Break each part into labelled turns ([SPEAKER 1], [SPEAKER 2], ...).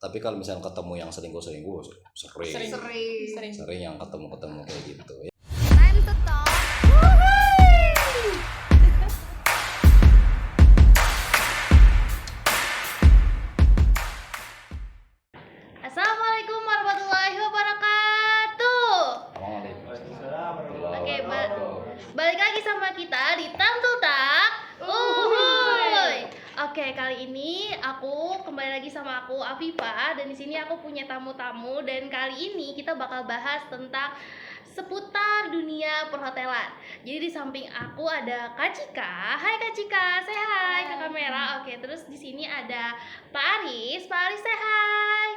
[SPEAKER 1] Tapi kalau misalnya ketemu yang selingkuh
[SPEAKER 2] Sering.
[SPEAKER 1] sering yang ketemu kayak gitu.
[SPEAKER 3] Time to talk. Assalamualaikum warahmatullahi wabarakatuh. Oke, balik lagi sama kita di Time to Talk. Uhuy. Oke, kali ini aku kembali lagi sama aku Afifa, dan di sini aku punya tamu-tamu, dan kali ini kita bakal bahas tentang seputar dunia perhotelan. Jadi di samping aku ada Kak Cika. Hai Kak Cika, say hai ke kamera. Oke, terus di sini ada Pak Aris. Pak Aris, say hai.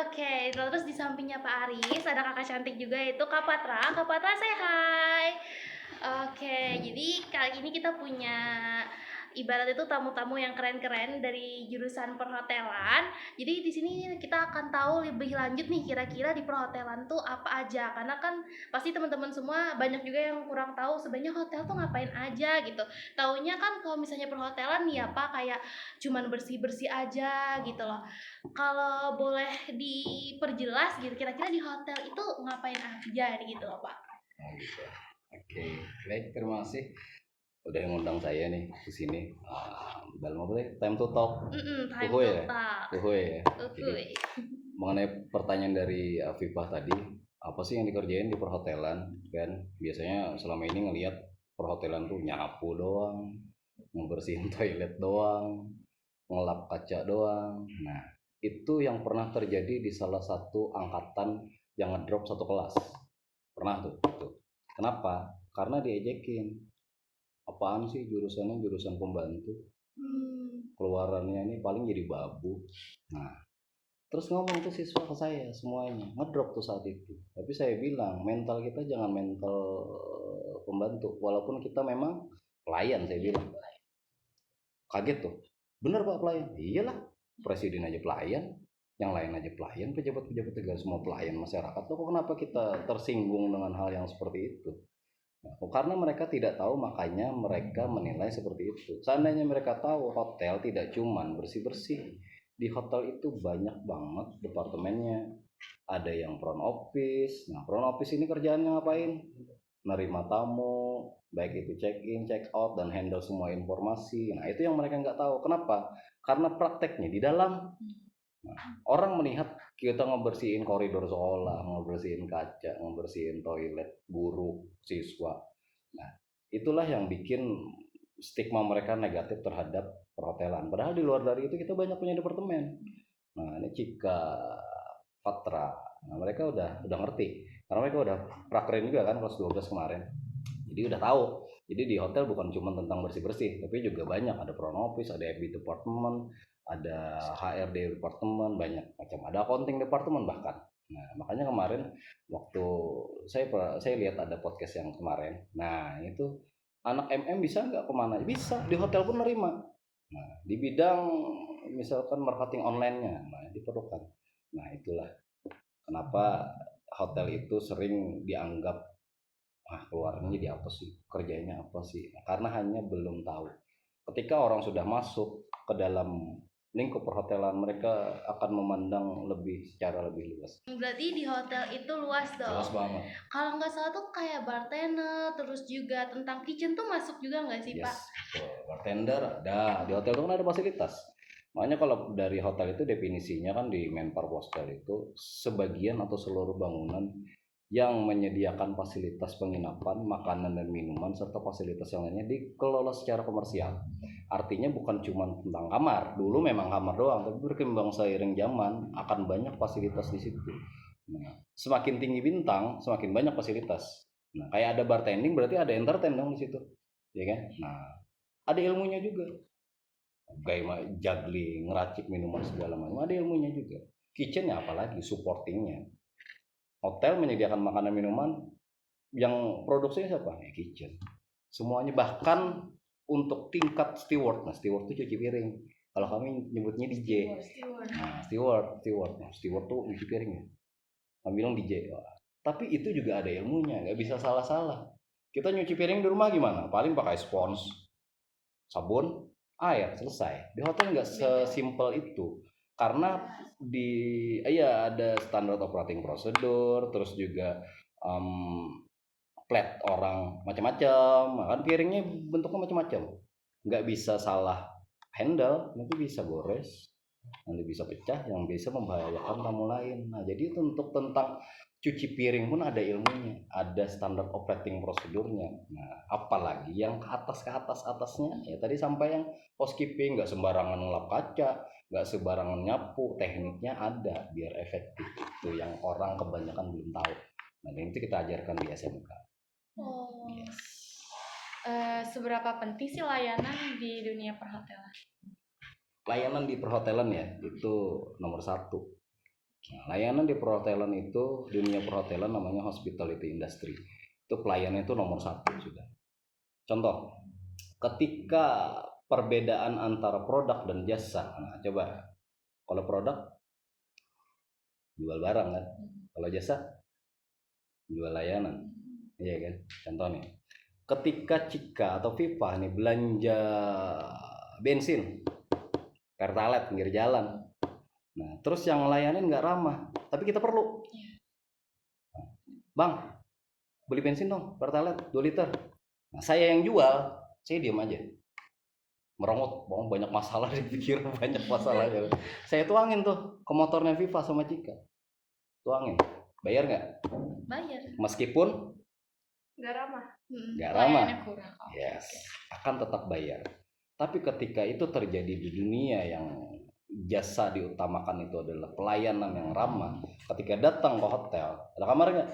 [SPEAKER 3] Oke, terus di sampingnya Pak Aris ada kakak cantik juga, itu Kak Patra. Kak Patra, say hai. Oke, jadi kali ini kita punya ibarat itu tamu-tamu yang keren-keren dari jurusan perhotelan. Jadi di sini kita akan tahu lebih lanjut nih kira-kira di perhotelan tuh apa aja. Karena kan pasti teman-teman semua banyak juga yang kurang tahu sebenarnya hotel tuh ngapain aja gitu. Taunya kan kalau misalnya perhotelan nih apa kayak cuman bersih-bersih aja gitu loh. Kalau boleh diperjelas gitu kira-kira di hotel itu ngapain aja gitu loh, Pak.
[SPEAKER 1] Gitu. Oke, baik, terima kasih udah ngundang saya nih di sini. Dalam apa sih? Time to talk.
[SPEAKER 3] Time
[SPEAKER 1] Uhuy
[SPEAKER 3] to
[SPEAKER 1] ya?
[SPEAKER 3] talk.
[SPEAKER 1] Uhuy ya.
[SPEAKER 3] Uhuy.
[SPEAKER 1] Mengenai pertanyaan dari Afifah tadi, apa sih yang dikerjain di perhotelan? Kan biasanya selama ini ngelihat perhotelan tuh nyapu doang, ngebersihin toilet doang, ngelap kaca doang. Nah, itu yang pernah terjadi di salah satu angkatan yang ngedrop satu kelas. Pernah tuh. Kenapa? Karena diejekin. Apaan sih jurusannya jurusan pembantu? Keluarannya ini paling jadi babu. Nah, terus ngomong tuh siswa ke saya semuanya, ngedrop tuh saat itu. Tapi saya bilang mental kita jangan mental pembantu, walaupun kita memang pelayan. Saya bilang kaget tuh, bener Pak pelayan? Iyalah, presiden aja pelayan, yang lain aja pelayan, pejabat-pejabat negara semua pelayan masyarakat. Loh, kok kenapa kita tersinggung dengan hal yang seperti itu? Nah, karena mereka tidak tahu, makanya mereka menilai seperti itu. Seandainya mereka tahu hotel tidak cuman bersih-bersih, di hotel itu banyak banget departemennya. Ada yang front office. Nah, front office ini kerjaannya ngapain? Nerima tamu, baik itu check in, check out, dan handle semua informasi. Nah, itu yang mereka nggak tahu. Kenapa? Karena prakteknya di dalam. Nah, orang melihat kita ngebersihin koridor sekolah, ngebersihin kaca, ngebersihin toilet guru, siswa. Nah, itulah yang bikin stigma mereka negatif terhadap perhotelan. Padahal di luar dari itu kita banyak punya departemen. Nah, ini Cika, Patra, nah mereka udah ngerti. Karena mereka udah prakerin juga kan kelas 12 kemarin. Jadi udah tahu. Jadi di hotel bukan cuma tentang bersih-bersih, tapi juga banyak. Ada front office, ada FB department, ada HRD departemen, banyak macam, ada accounting departemen bahkan. Nah, makanya kemarin waktu saya lihat ada podcast yang kemarin. Nah, itu anak MM bisa nggak kemana? Bisa, di hotel pun nerima. Nah, di bidang misalkan marketing online-nya, nah diperlukan. Nah, itulah kenapa hotel itu sering dianggap keluarnya jadi apa sih, kerjanya apa sih? Nah, karena hanya belum tahu. Ketika orang sudah masuk ke dalam lingkup perhotelan, mereka akan memandang secara lebih luas.
[SPEAKER 3] Berarti di hotel itu luas dong.
[SPEAKER 1] Luas banget.
[SPEAKER 3] Kalau nggak salah tuh kayak bartender, terus juga tentang kitchen tuh masuk juga nggak sih, Pak?
[SPEAKER 1] Betul. Bartender ada. Di hotel itu kan ada fasilitas. Makanya kalau dari hotel itu definisinya kan di Menpar Postel itu sebagian atau seluruh bangunan yang menyediakan fasilitas penginapan, makanan dan minuman serta fasilitas yang lainnya dikelola secara komersial. Artinya bukan cuma tentang kamar. Dulu memang kamar doang, tapi berkembang seiring zaman akan banyak fasilitas di situ. Nah, semakin tinggi bintang, semakin banyak fasilitas. Nah, kayak ada bartending berarti ada entertain dong di situ. Ya kan? Nah, ada ilmunya juga. Kayak juggling, ngeracik minuman segala macam, ada ilmunya juga. Kitchennya apalagi supportingnya. Hotel menyediakan makanan minuman, yang produksinya siapa? Ya, kitchen. Semuanya, bahkan untuk tingkat steward. Nah, steward itu cuci piring. Kalau kami nyebutnya DJ. Nah, steward. Nah, steward tuh cuci piring ya. Kami bilang DJ. Tapi itu juga ada ilmunya, nggak bisa salah-salah. Kita nyuci piring di rumah gimana? Paling pakai spons, sabun, air, selesai. Di hotel nggak sesimpel itu. karena ya ada standar operating procedure, terus juga plat orang macam-macam, kan piringnya bentuknya macam-macam, nggak bisa salah handle, nanti bisa gores, nanti bisa pecah yang bisa membahayakan tamu lain. Nah jadi itu untuk tentang cuci piring pun ada ilmunya, ada standar operating prosedurnya. Nah apalagi yang ke atas atasnya ya tadi sampai yang housekeeping, nggak sembarangan ngelap kaca, nggak sembarangan nyapu, tekniknya ada biar efektif. Itu yang orang kebanyakan belum tahu. Nah itu kita ajarkan di SMK. Yes.
[SPEAKER 2] Seberapa penting sih layanan di dunia perhotelan?
[SPEAKER 1] Layanan di perhotelan ya itu nomor satu. Nah, layanan di perhotelan itu, dunia perhotelan namanya hospitality industry. Itu pelayanan itu nomor satu sudah. Contoh, ketika perbedaan antara produk dan jasa. Nah, coba kalau produk jual barang kan, kalau jasa jual layanan. Iya kan? Contoh nih, ketika Cika atau Viva nih belanja bensin Pertalite pinggir jalan, nah terus yang ngelayanin nggak ramah, tapi kita perlu, bang beli bensin dong Pertalite 2 liter. Nah saya yang jual, saya diam aja, merongot, banyak masalah dipikir, banyak masalah. Saya tuangin tuh ke motornya Viva sama Cika, tuangin, bayar nggak?
[SPEAKER 3] Bayar.
[SPEAKER 1] Meskipun
[SPEAKER 2] Nggak ramah.
[SPEAKER 1] nggak ramah,
[SPEAKER 2] Kurang.
[SPEAKER 1] yes, akan tetap bayar. Tapi ketika itu terjadi di dunia yang jasa diutamakan itu adalah pelayanan yang ramah, ketika datang ke hotel, ada kamar nggak?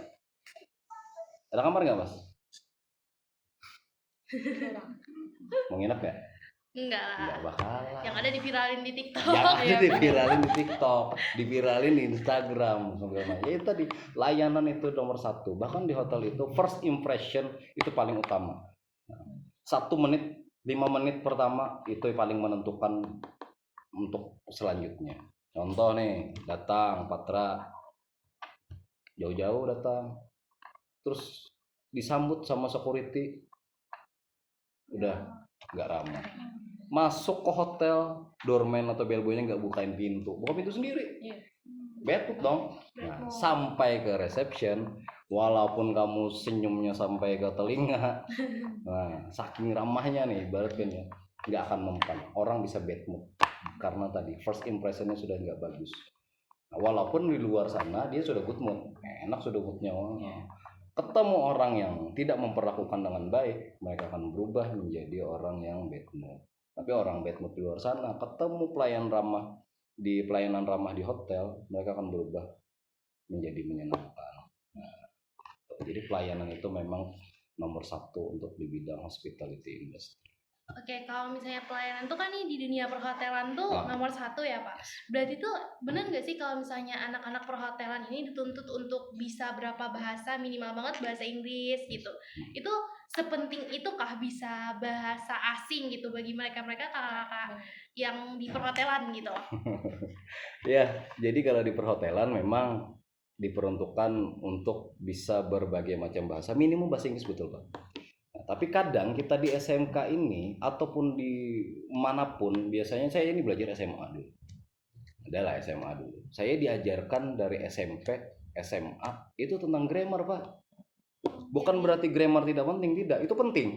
[SPEAKER 1] Ada kamar nggak mas? Mau nginep nggak?
[SPEAKER 3] Enggak lah.
[SPEAKER 1] Nggak bakalan.
[SPEAKER 3] Yang ada diviralin di TikTok.
[SPEAKER 1] Yang ada diviralin di TikTok, diviralin di Instagram, ya itu tadi layanan itu nomor satu. Bahkan di hotel itu first impression itu paling utama. 1 menit, 5 menit pertama itu paling menentukan untuk selanjutnya. Contoh nih, datang Patra, jauh-jauh datang, terus disambut sama security, udah nggak ramah. Masuk ke hotel, doorman atau bellboynya nggak bukain pintu, buka pintu sendiri, bad mood dong. Nah, sampai ke reception, walaupun kamu senyumnya sampai ke telinga, nah saking ramahnya nih, ibaratkan ya, nggak akan mempan. Orang bisa bad mood karena tadi first impressionnya sudah nggak bagus. Nah, walaupun di luar sana dia sudah good mood, enak sudah moodnya. Ketemu orang yang tidak memperlakukan dengan baik, mereka akan berubah menjadi orang yang bad mood. Tapi orang bad mood di luar sana ketemu pelayanan ramah di hotel, mereka akan berubah menjadi menyenangkan. Nah, jadi pelayanan itu memang nomor satu untuk di bidang hospitality industry.
[SPEAKER 3] Oke, kalau misalnya pelayanan tuh kan nih di dunia perhotelan tuh nomor satu ya Pak. Berarti tuh benar nggak sih kalau misalnya anak-anak perhotelan ini dituntut untuk bisa berapa bahasa, minimal banget bahasa Inggris gitu. Itu sepenting itukah bisa bahasa asing gitu bagi mereka-mereka kakak-kakak yang di perhotelan gitu?
[SPEAKER 1] Ya, jadi kalau di perhotelan memang diperuntukkan untuk bisa berbagai macam bahasa, minimum bahasa Inggris, betul Pak. Nah, tapi kadang kita di SMK ini ataupun di manapun, biasanya saya ini belajar SMA dulu. Adalah SMA dulu. Saya diajarkan dari SMP, SMA itu tentang grammar Pak. Bukan berarti grammar tidak penting, tidak, itu penting.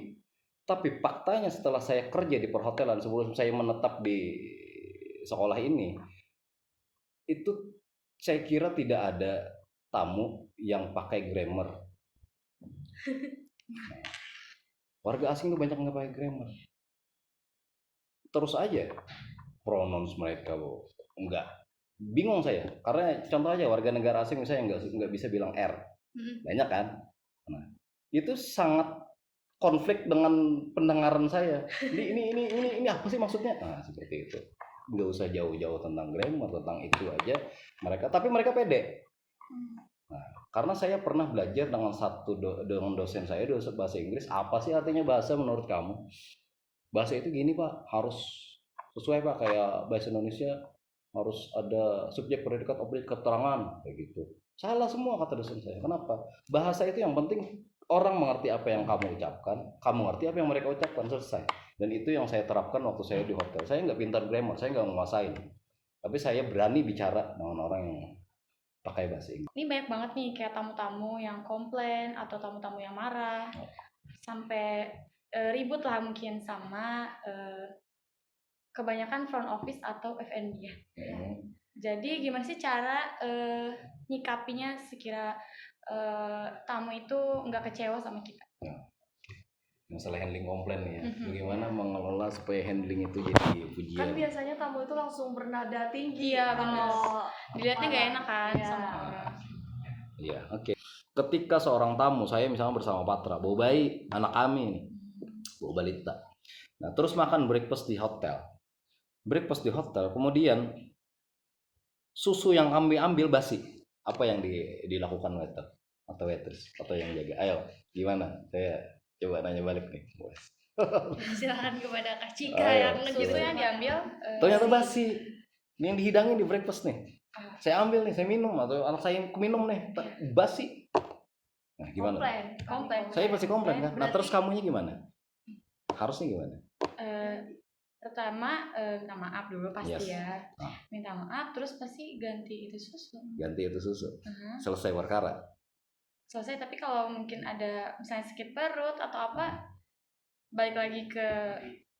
[SPEAKER 1] Tapi faktanya setelah saya kerja di perhotelan, sebelum saya menetap di sekolah ini, itu saya kira tidak ada tamu yang pakai grammar. Nah, warga asing itu banyak nggak pakai grammar. Terus aja pronouns mereka, enggak. Bingung saya, karena contoh aja warga negara asing misalnya nggak bisa bilang R, banyak kan. Nah, itu sangat konflik dengan pendengaran saya. Ini apa sih maksudnya? Nah, seperti itu. Nggak usah jauh-jauh tentang grammar, tentang itu aja mereka, tapi mereka pede. Nah, karena saya pernah belajar dengan dengan dosen saya bahasa Inggris. Apa sih artinya bahasa menurut kamu? Bahasa itu gini Pak, harus sesuai Pak, kayak bahasa Indonesia harus ada subjek, predikat, objek, keterangan kayak gitu. Salah semua kata dosen saya. Kenapa? Bahasa itu yang penting orang mengerti apa yang kamu ucapkan, kamu ngerti apa yang mereka ucapkan, selesai. Dan itu yang saya terapkan waktu saya di hotel. Saya nggak pintar grammar, saya nggak menguasain. Tapi saya berani bicara dengan orang yang pakai bahasa Inggris.
[SPEAKER 2] Ini banyak banget nih kayak tamu-tamu yang komplain atau tamu-tamu yang marah sampai ribut lah mungkin sama kebanyakan front office atau F&B ya. Jadi gimana sih cara nyikapinya sekira tamu itu nggak kecewa sama kita?
[SPEAKER 1] Masalah handling komplain ya. Bagaimana mengelola supaya handling itu jadi pujian?
[SPEAKER 4] Kan biasanya tamu itu langsung bernada tinggi.
[SPEAKER 2] Iya,
[SPEAKER 4] kalau
[SPEAKER 2] Dilihatnya nggak enak kan
[SPEAKER 4] Iya.
[SPEAKER 2] sama orang.
[SPEAKER 1] Iya, oke. Ketika seorang tamu, saya misalnya bersama Patra, bawa bayi, anak kami nih, bawa balita. Nah, terus makan breakfast di hotel. Breakfast di hotel, kemudian susu yang kami ambil basi. Apa yang dilakukan waiter atau waitress atau yang jaga? Ayo, gimana? Saya coba nanya balik nih, bos.
[SPEAKER 3] Silakan kepada Kak Cika
[SPEAKER 1] Ayo,
[SPEAKER 3] yang
[SPEAKER 2] Susu yang diambil
[SPEAKER 1] Ternyata basi. Ini yang dihidangin di breakfast nih. Saya ambil nih, saya minum atau anak saya minum nih, basi. Nah, gimana?
[SPEAKER 2] komplain.
[SPEAKER 1] Saya pasti komplain kan. Nah,
[SPEAKER 3] Berarti-
[SPEAKER 1] terus kamunya gimana? Harusnya gimana?
[SPEAKER 2] Pertama minta maaf dulu pasti
[SPEAKER 1] Yes.
[SPEAKER 2] ya.
[SPEAKER 1] Ah.
[SPEAKER 2] Minta maaf terus pasti ganti itu susu.
[SPEAKER 1] Ganti itu susu.
[SPEAKER 2] Uh-huh.
[SPEAKER 1] Selesai perkara.
[SPEAKER 2] Selesai, tapi kalau mungkin ada misalnya sakit perut atau apa, balik lagi ke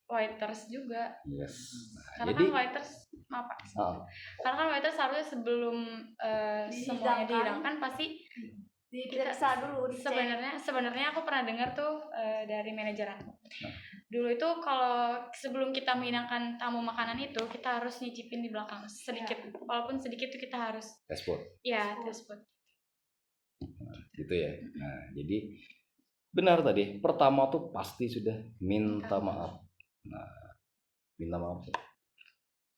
[SPEAKER 2] waiters juga.
[SPEAKER 1] Yes.
[SPEAKER 2] Karena
[SPEAKER 1] Jadi
[SPEAKER 2] kan waiters maaf Pak.
[SPEAKER 1] ah,
[SPEAKER 2] Karena kan waiters harusnya sebelum semuanya
[SPEAKER 4] Dihidangkan.
[SPEAKER 2] dihidangkan pasti
[SPEAKER 4] diperiksa dulu, dicek.
[SPEAKER 2] sebenarnya aku pernah dengar tuh dari manajer aku. Dulu itu kalau sebelum kita menghidangkan tamu makanan itu kita harus nyicipin di belakang sedikit, walaupun sedikit itu kita harus
[SPEAKER 1] export
[SPEAKER 2] ya test food.
[SPEAKER 1] gitu ya. Nah, jadi benar tadi. Pertama tuh pasti sudah minta maaf. Nah, minta maaf.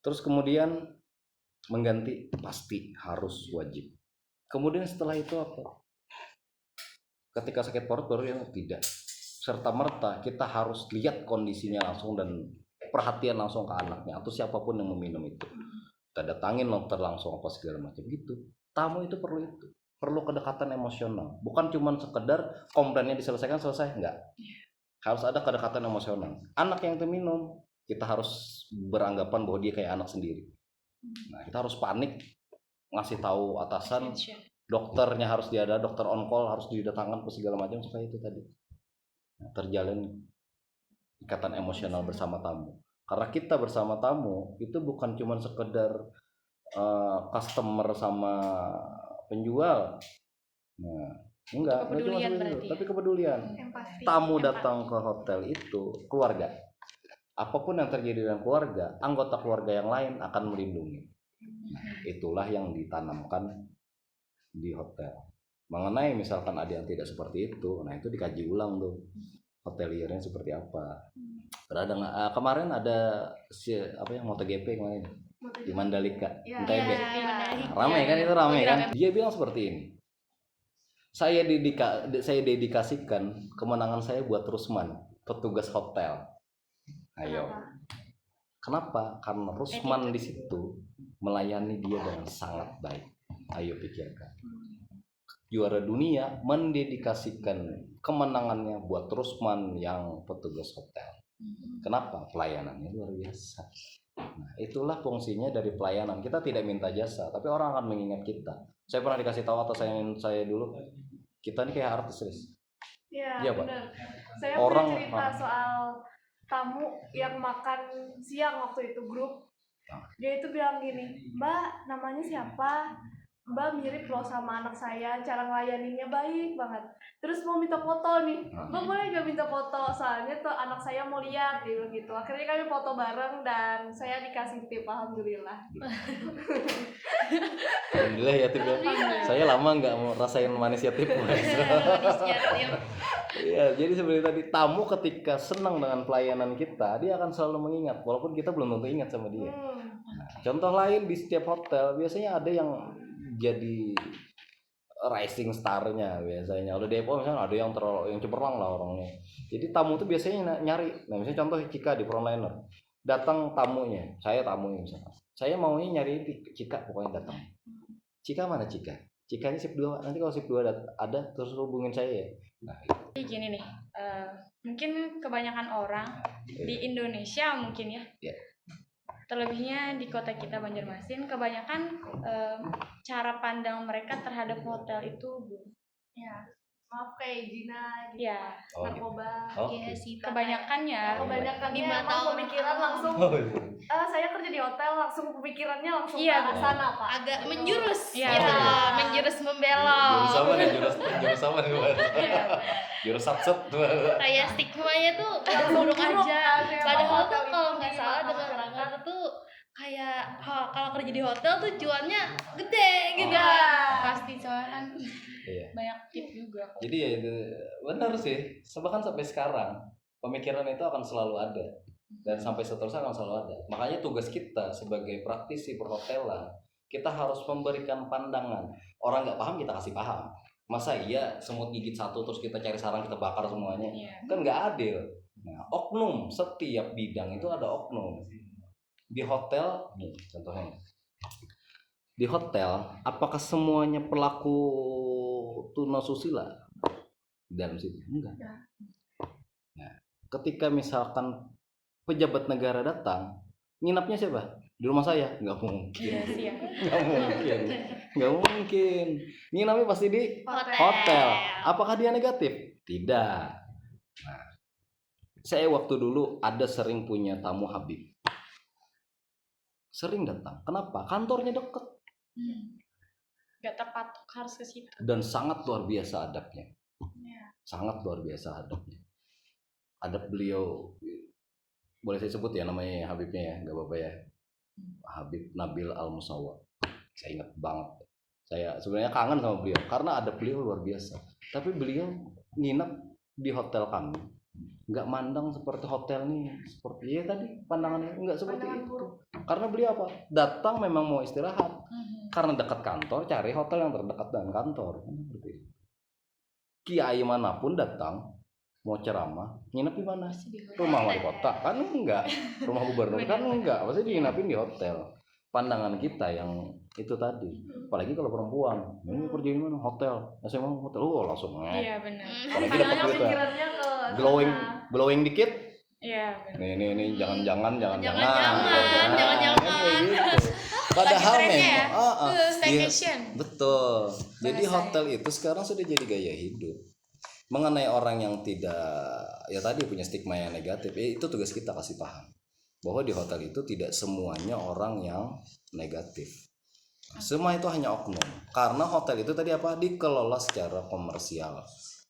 [SPEAKER 1] Terus kemudian mengganti pasti harus wajib. Kemudian setelah itu apa? Ketika sakit perut baru yang tidak. Serta merta kita harus lihat kondisinya langsung dan perhatian langsung ke anaknya atau siapapun yang meminum itu. Kita datangin dokter langsung apa segala macam gitu. Tamu itu perlu itu. Perlu kedekatan emosional. Bukan cuma sekedar komplainnya diselesaikan selesai, enggak. Harus ada kedekatan emosional. Anak yang minum, kita harus beranggapan bahwa dia kayak anak sendiri. Nah, kita harus panik ngasih tahu atasan, dokternya harus ada, dokter on call harus didatangkan ke segala macam supaya itu tadi terjalin ikatan emosional bersama tamu. Karena kita bersama tamu itu bukan cuma sekedar customer sama penjual. Nah, enggak cuma
[SPEAKER 2] Kepedulian
[SPEAKER 1] seperti itu,
[SPEAKER 2] berarti ya?
[SPEAKER 1] tapi kepedulian.
[SPEAKER 3] empati.
[SPEAKER 1] Tamu
[SPEAKER 2] Empati.
[SPEAKER 1] datang ke hotel itu keluarga. Apapun yang terjadi dengan keluarga, anggota keluarga yang lain akan melindungi. Nah, itulah yang ditanamkan di hotel. Mengenai misalkan ada yang tidak seperti itu, nah itu dikaji ulang tuh hoteliernya seperti apa. Ada kemarin ada apa yang MotoGP kemarin di Mandalika,
[SPEAKER 4] Ya,
[SPEAKER 1] NTB.
[SPEAKER 3] Menarik.
[SPEAKER 1] Ramai kan itu ramai
[SPEAKER 2] Lagi
[SPEAKER 1] kan?
[SPEAKER 2] ramai.
[SPEAKER 1] Dia bilang seperti ini. Saya dedikasikan kemenangan saya buat Rusman, petugas hotel. Ayo. Kenapa? Karena Rusman di situ melayani dia dengan sangat baik. Ayo pikirkan. Juara dunia mendedikasikan kemenangannya buat Rusman yang petugas hotel. Kenapa? Pelayanannya luar biasa. Nah, itulah fungsinya dari pelayanan. Kita tidak minta jasa, tapi orang akan mengingat kita. Saya pernah dikasih tahu atau saya dulu, kita ini kayak artis, Riz.
[SPEAKER 4] Iya,
[SPEAKER 1] Iya, Pak.
[SPEAKER 4] benar. Saya
[SPEAKER 1] Orang-
[SPEAKER 4] punya cerita soal tamu yang makan siang waktu itu grup. Dia itu bilang gini, "Mbak, namanya siapa? Mbak mirip loh sama anak saya, cara ngelayaninnya baik banget. Terus mau minta foto nih, Mbak boleh gak minta foto? Soalnya tuh anak saya mau lihat," dia bilang gitu. Akhirnya kami foto bareng dan saya dikasih tip, alhamdulillah.
[SPEAKER 1] Alhamdulillah ya Tip. Saya lama nggak mau rasain manisnya Tip. Iya, jadi seperti tadi tamu ketika senang dengan pelayanan kita, dia akan selalu mengingat, walaupun kita belum tentu ingat sama dia. Contoh lain di setiap hotel biasanya ada yang jadi rising star-nya biasanya. Kalau Depo misalnya ada yang terlalu yang cemerlang lah orangnya. Jadi tamu tuh biasanya nyari. Nah, misalnya contoh Cika di Frontliner. Datang tamunya, saya tamunya misalnya. Saya maunya nyari Cika, pokoknya datang. Cika mana Cika? Cikanya sip 2. Nanti kalau sip 2 ada terus hubungin saya ya. Nah,
[SPEAKER 2] Jadi gini nih, mungkin kebanyakan orang di Indonesia mungkin ya,
[SPEAKER 1] Iya.
[SPEAKER 2] Terlebihnya di kota kita Banjarmasin, kebanyakan cara pandang mereka terhadap hotel itu buruk.
[SPEAKER 4] Ya, maaf kayak Gina gitu.
[SPEAKER 2] Ya,
[SPEAKER 1] Oh, gitu.
[SPEAKER 4] Narkoba.
[SPEAKER 3] Iya sih, Pak.
[SPEAKER 2] kebanyakan ya.
[SPEAKER 4] Kebanyakan
[SPEAKER 3] Di
[SPEAKER 4] di
[SPEAKER 3] mata
[SPEAKER 4] mata
[SPEAKER 3] orang
[SPEAKER 4] pemikiran
[SPEAKER 3] awam.
[SPEAKER 4] langsung saya kerja di hotel langsung pemikirannya langsung
[SPEAKER 2] Iya,
[SPEAKER 4] ke arah sana Pak.
[SPEAKER 3] agak menjurus.
[SPEAKER 2] Iya,
[SPEAKER 3] Ya,
[SPEAKER 2] benar.
[SPEAKER 3] menjurus membelok.
[SPEAKER 1] Jurus apa nih? Jurus apa nih?
[SPEAKER 2] Iya.
[SPEAKER 1] Jurus satset.
[SPEAKER 3] Kayak stigmanya tuh
[SPEAKER 4] Langsung
[SPEAKER 3] buruk
[SPEAKER 4] buruk
[SPEAKER 3] aja.
[SPEAKER 4] kan, ya,
[SPEAKER 3] Padahal
[SPEAKER 4] hotel
[SPEAKER 3] tuh
[SPEAKER 4] itu
[SPEAKER 3] kalau
[SPEAKER 4] di
[SPEAKER 3] nggak salah
[SPEAKER 4] mata
[SPEAKER 3] dengar
[SPEAKER 4] masyarakat.
[SPEAKER 3] dengar tuh kayak kalau kerja di hotel tuh cuannya gede gitu.
[SPEAKER 4] Iya.
[SPEAKER 2] Pasti soalnya kan
[SPEAKER 1] Iya.
[SPEAKER 2] banyak tip juga.
[SPEAKER 1] Jadi ya itu benar sih. Bahkan sampai sekarang pemikiran itu akan selalu ada dan sampai seterusnya akan selalu ada. Makanya tugas kita sebagai praktisi perhotelan, kita harus memberikan pandangan. Orang nggak paham kita kasih paham. Masa iya semut gigit satu terus kita cari sarang kita bakar semuanya?
[SPEAKER 2] Iya.
[SPEAKER 1] Kan nggak adil. Nah, oknum setiap bidang itu ada oknum. Di hotel, nih contohnya. Di hotel, apakah semuanya pelaku tunasusila dalam situ? Enggak. Nah, ketika misalkan pejabat negara datang, nginapnya siapa? Di rumah saya? Nggak mungkin.
[SPEAKER 2] Iya sih ya.
[SPEAKER 1] Nggak mungkin. Nggak mungkin. Nginapnya pasti di
[SPEAKER 3] Hotel.
[SPEAKER 1] hotel. Apakah dia negatif? Tidak. Nah, saya waktu dulu ada sering punya tamu Habib. Sering datang. Kenapa? Kantornya deket
[SPEAKER 2] Gak terpatok harus ke situ.
[SPEAKER 1] dan sangat luar biasa adabnya.
[SPEAKER 2] Iya.
[SPEAKER 1] Sangat luar biasa adabnya. Adab beliau, boleh saya sebut ya namanya ya, Habibnya ya, nggak apa-apa ya. Habib Nabil Al Musawa. Saya ingat banget. Saya sebenarnya kangen sama beliau karena adab beliau luar biasa. Tapi beliau nginep di hotel kami. Nggak mandang seperti hotel nih, seperti ya tadi pandangannya nggak seperti
[SPEAKER 4] Pandangan
[SPEAKER 1] itu.
[SPEAKER 4] buruk.
[SPEAKER 1] Karena beliau apa? Datang memang mau istirahat.
[SPEAKER 2] Mhm.
[SPEAKER 1] Karena dekat kantor, cari hotel yang terdekat dengan kantor. Kan seperti itu. Kiai manapun datang mau ceramah, nginep di mana?
[SPEAKER 2] Pasti di hotel.
[SPEAKER 1] Rumah wali kota kan enggak, rumah gubernur kan enggak, pasti diinapin di hotel. Pandangan kita yang itu tadi, apalagi kalau perempuan, ini kerja di mana? Hotel, saya mau hotel, langsung
[SPEAKER 2] Iya benar.
[SPEAKER 1] Apalagi
[SPEAKER 2] Pandangannya
[SPEAKER 1] dapat duit ya.
[SPEAKER 4] Pikirannya ke
[SPEAKER 1] glowing,
[SPEAKER 4] sana.
[SPEAKER 1] glowing dikit.
[SPEAKER 2] Iya benar.
[SPEAKER 1] Nih, jangan-jangan.
[SPEAKER 3] Jangan-jangan.
[SPEAKER 1] Kan kayak gitu. Padahal
[SPEAKER 2] Lagi trennya ya?
[SPEAKER 1] memang, iya,
[SPEAKER 2] Staycation.
[SPEAKER 1] betul. Jadi
[SPEAKER 2] Bahasanya.
[SPEAKER 1] hotel itu sekarang sudah jadi gaya hidup. Mengenai orang yang tidak, ya tadi punya stigma yang negatif, itu tugas kita kasih paham bahwa di hotel itu tidak semuanya orang yang negatif. Semua itu hanya oknum. Karena hotel itu tadi apa? Dikelola secara komersial.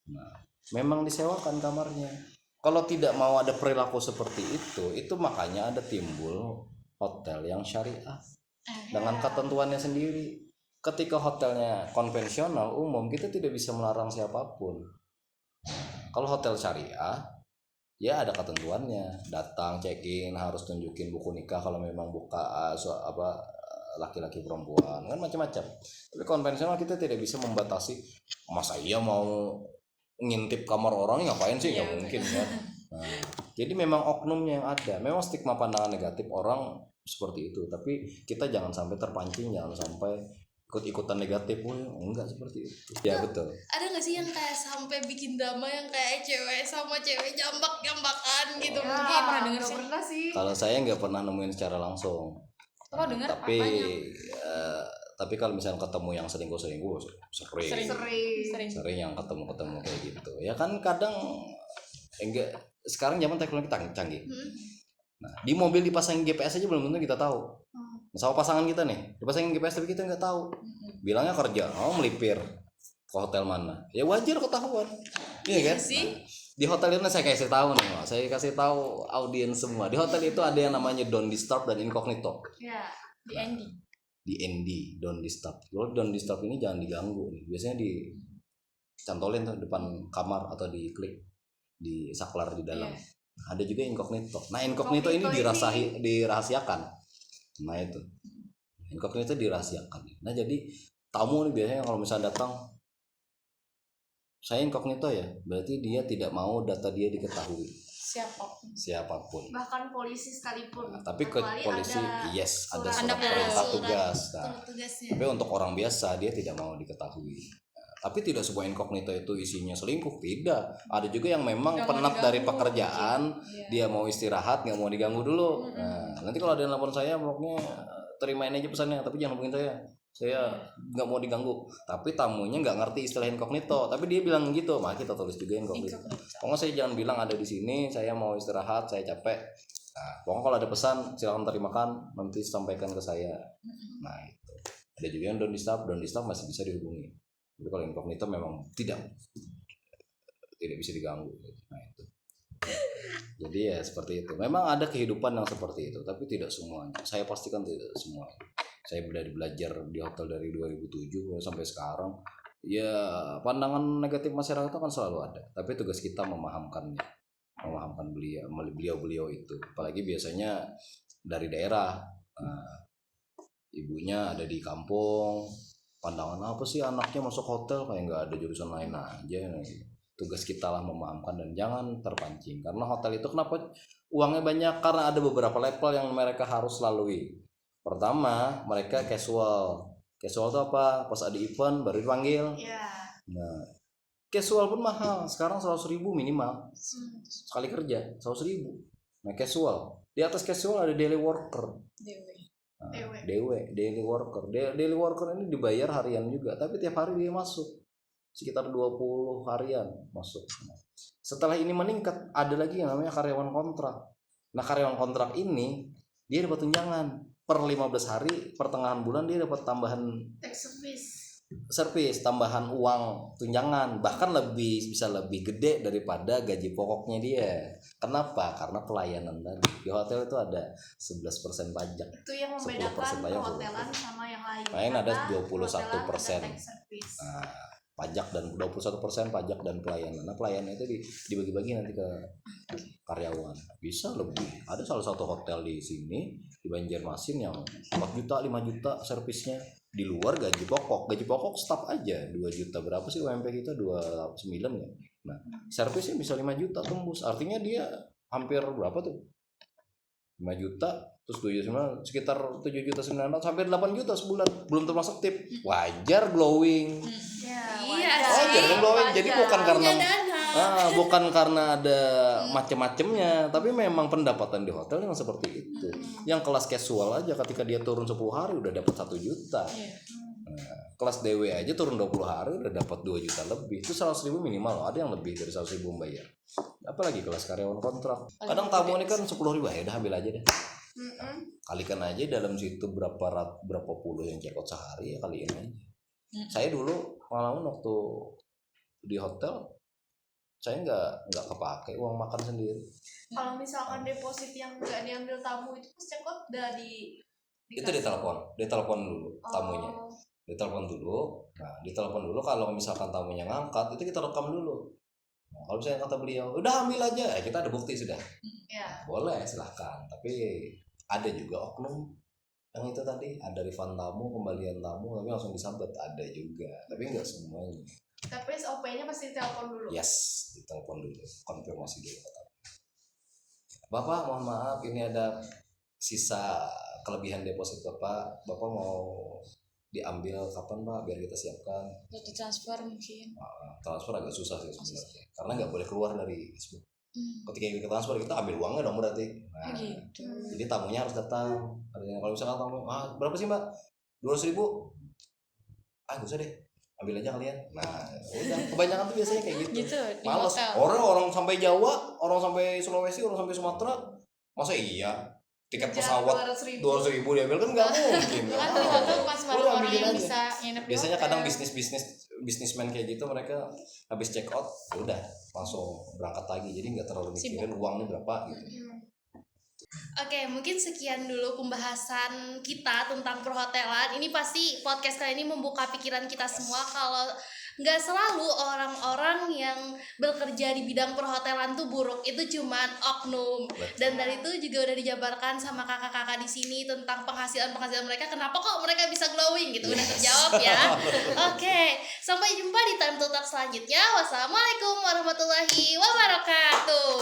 [SPEAKER 1] Nah, memang disewakan kamarnya. Kalau tidak mau ada perilaku seperti itu makanya ada timbul hotel yang syariah dengan ketentuannya sendiri. Ketika hotelnya konvensional umum, kita tidak bisa melarang siapapun. Kalau hotel syariah, ya ada ketentuannya. Datang check in harus tunjukin buku nikah kalau memang buka laki-laki perempuan kan macam-macam. Tapi konvensional kita tidak bisa membatasi. Masa iya mau ngintip kamar orang ngapain sih? Nggak
[SPEAKER 2] Iya,
[SPEAKER 1] mungkin kan. Nah, jadi memang oknumnya yang ada. Memang stigma pandangan negatif orang seperti itu. Tapi kita jangan sampai terpancing, jangan sampai ikut-ikutan negatif. Enggak seperti itu. Ya betul.
[SPEAKER 3] Ada nggak sih yang kayak sampai bikin drama yang kayak cewek sama cewek jambak-jambakan gitu?
[SPEAKER 4] Ya,
[SPEAKER 2] Mungkin pernah denger
[SPEAKER 4] nggak
[SPEAKER 2] sih.
[SPEAKER 4] pernah sih.
[SPEAKER 1] Kalau saya nggak pernah nemuin secara langsung.
[SPEAKER 2] Oh, dengar
[SPEAKER 1] Tapi
[SPEAKER 2] apanya?
[SPEAKER 1] tapi kalau misalnya ketemu yang selingkuh sering
[SPEAKER 4] Sering.
[SPEAKER 1] sering yang ketemu kayak gitu. Ya kan kadang enggak, sekarang zaman teknologi canggih. Nah, di mobil dipasangin GPS aja belum tentu kita tahu. Sama pasangan kita nih, dipasangin GPS tapi kita nggak tahu. Bilangnya kerja, melipir ke hotel mana? Ya wajar ketahuan. Iya kan?
[SPEAKER 3] sih.
[SPEAKER 1] Nah, di hotel itu saya kasih tahu nih, Mak. Saya kasih tahu audiens semua. Di hotel itu ada yang namanya don't disturb dan incognito.
[SPEAKER 4] Ya.
[SPEAKER 2] Di Andy.
[SPEAKER 1] Di ND, don't disturb. Kalau don't disturb ini jangan diganggu nih. Biasanya dicantolin tuh depan kamar atau diklik di saklar di dalam.
[SPEAKER 2] Iya.
[SPEAKER 1] Ada juga incognito. Nah, incognito ini dirahasiakan. Nah, itu. Incognito dirahasiakan. Nah, jadi tamu nih biasanya kalau misalnya datang, saya incognito ya, berarti dia tidak mau data dia diketahui siapapun.
[SPEAKER 4] Bahkan polisi sekalipun.
[SPEAKER 1] Nah, tapi ke
[SPEAKER 4] Kecuali
[SPEAKER 1] polisi
[SPEAKER 4] ada
[SPEAKER 1] ada
[SPEAKER 4] surat
[SPEAKER 1] surat perintah
[SPEAKER 3] surat
[SPEAKER 1] tugas. Nah,
[SPEAKER 3] tugasnya.
[SPEAKER 1] tapi untuk orang biasa dia tidak mau diketahui. Nah, Tapi tidak semua incognito itu isinya selingkuh, tidak. Ada juga yang memang
[SPEAKER 2] Nggak mau
[SPEAKER 1] penat dari
[SPEAKER 2] diganggu,
[SPEAKER 1] pekerjaan,
[SPEAKER 2] Iya.
[SPEAKER 1] dia mau istirahat, nggak mau diganggu dulu. Nah, nanti kalau ada yang nelfon saya, pokoknya terimain aja pesannya, tapi jangan hubungin saya nggak mau diganggu. Tapi tamunya nggak ngerti istilah incognito, tapi dia bilang gitu, maka kita tulis juga incognito. Pokoknya saya jangan bilang ada di sini, saya mau istirahat, saya capek. Nah, pokoknya kalau ada pesan silakan terimakan, nanti sampaikan ke saya. Nah itu. Ada juga yang don't disturb masih bisa dihubungi. Tapi kalau incognito memang tidak bisa diganggu. Nah itu. Jadi ya seperti itu. Memang ada kehidupan yang seperti itu, tapi tidak semuanya. Saya pastikan tidak semuanya. Saya belajar di hotel dari 2007 sampai sekarang. Ya pandangan negatif masyarakat itu kan selalu ada. Tapi tugas kita memahamkan beliau itu. Apalagi biasanya dari daerah. Ibunya ada di kampung. Pandangan apa sih anaknya masuk hotel, kayak nggak ada jurusan lain aja. Tugas kita lah memahamkan dan jangan terpancing, karena hotel itu kenapa uangnya banyak, karena ada beberapa level yang mereka harus lalui. Pertama, mereka casual itu apa, pas ada event baru dipanggil. Nah, casual pun mahal sekarang, 100.000 minimal sekali kerja, 100.000. Nah, casual, di atas casual ada daily worker. Daily worker ini dibayar harian juga, tapi tiap hari dia masuk sekitar 20 harian masuk. Setelah ini meningkat, ada lagi yang namanya karyawan kontrak. Nah, karyawan kontrak ini dia dapat tunjangan per 15 hari, pertengahan bulan dia dapat tambahan service, tambahan uang tunjangan, bahkan bisa lebih gede daripada gaji pokoknya dia. Kenapa? Karena pelayanan tadi. Di hotel itu ada 11% pajak.
[SPEAKER 4] Itu yang
[SPEAKER 1] 10%
[SPEAKER 4] membedakan
[SPEAKER 1] pajak.
[SPEAKER 4] perhotelan sama yang lain.
[SPEAKER 1] Lain ada
[SPEAKER 4] Karena
[SPEAKER 1] 21%.
[SPEAKER 4] hotelan ada tax service.
[SPEAKER 1] Nah, pajak dan 21% pajak dan pelayanan. Nah, pelayanan itu dibagi-bagi nanti ke karyawan. Bisa lebih. Ada salah satu hotel di sini di Banjarmasin yang 4 juta, 5 juta servisnya. Di luar gaji pokok staf aja 2 juta. Berapa sih UMP kita? 29 ya. Nah, servisnya bisa 5 juta tembus. Artinya dia hampir berapa tuh? 5 juta terus 2 juta, sekitar 7 juta 900 sampai 8 juta sebulan, belum termasuk tip. Wajar glowing.
[SPEAKER 3] Iya
[SPEAKER 1] Wajar dong glowing. Jadi bukan karena
[SPEAKER 3] dana.
[SPEAKER 1] bukan karena ada macam-macamnya, tapi memang pendapatan di hotel yang seperti itu. Yang kelas casual aja ketika dia turun 10 hari udah dapat 1 juta. Nah, kelas DW aja turun 20 hari udah dapat 2 juta lebih. Itu 100.000 minimal loh. Ada yang lebih dari 100.000 membayar. Apalagi kelas karyawan kontrak. Kadang tamu ini kan 10.000, ya udah ambil aja deh. Kalikan aja dalam situ berapa puluh yang check out sehari, ya kaliin aja. Saya dulu pengalaman waktu di hotel, saya nggak kepake uang makan sendiri.
[SPEAKER 4] Kalau misalkan deposit yang nggak diambil tamu itu pas check out udah
[SPEAKER 1] Itu ditelepon dulu tamunya. Ditelepon dulu. Nah, ditelepon dulu, kalau misalkan tamunya ngangkat, itu kita rekam dulu. Nah, kalau misalnya kata beliau, udah ambil aja, kita ada bukti sudah. Boleh, silahkan. Tapi ada juga oknum yang itu tadi, ada refund tamu, kembalian tamu, tapi langsung disambet, ada juga. Tapi nggak semuanya.
[SPEAKER 4] Tapi SOP-nya pasti telepon dulu.
[SPEAKER 1] Yes, ditelepon dulu, konfirmasi dulu. Bapak, mohon maaf, ini ada sisa kelebihan deposit Bapak mau diambil kapan Pak, biar kita siapkan.
[SPEAKER 2] Untuk transfer mungkin.
[SPEAKER 1] Transfer agak susah sih sebenarnya, karena nggak boleh keluar dari Facebook. Ketika kita transfer, kita ambil uangnya dong berarti. Nah,
[SPEAKER 2] Gitu.
[SPEAKER 1] jadi tamunya harus datang. Kalau misalkan tamu, berapa sih Mbak? 200.000. Gak usah deh, ambil aja kalian. Nah, udah, kebanyakan tuh biasanya kayak gitu.
[SPEAKER 2] Gitu di
[SPEAKER 1] Males.
[SPEAKER 2] hotel.
[SPEAKER 1] Orang sampai Jawa, orang sampai Sulawesi, orang sampai Sumatera, masa iya tiket pesawat 200.000 diambil, kan nggak mungkin.
[SPEAKER 2] Kan di hotel bukan semua
[SPEAKER 1] Udah,
[SPEAKER 2] orang
[SPEAKER 1] ambilin
[SPEAKER 2] yang
[SPEAKER 1] aja.
[SPEAKER 2] bisa nginep di
[SPEAKER 1] Biasanya
[SPEAKER 2] hotel.
[SPEAKER 1] kadang bisnismen kayak gitu, mereka habis check out udah langsung berangkat lagi, jadi nggak terlalu mikirin uangnya berapa gitu.
[SPEAKER 3] Oke, mungkin sekian dulu pembahasan kita tentang perhotelan. Ini pasti podcast kali ini membuka pikiran kita semua kalau nggak selalu orang-orang yang bekerja di bidang perhotelan tuh buruk. Itu cuman oknum. Dan dari itu juga udah dijabarkan sama kakak-kakak di sini tentang penghasilan mereka. Kenapa kok mereka bisa glowing gitu? Udah terjawab ya. Oke, sampai jumpa di Time to Talk selanjutnya. Wassalamualaikum warahmatullahi wabarakatuh.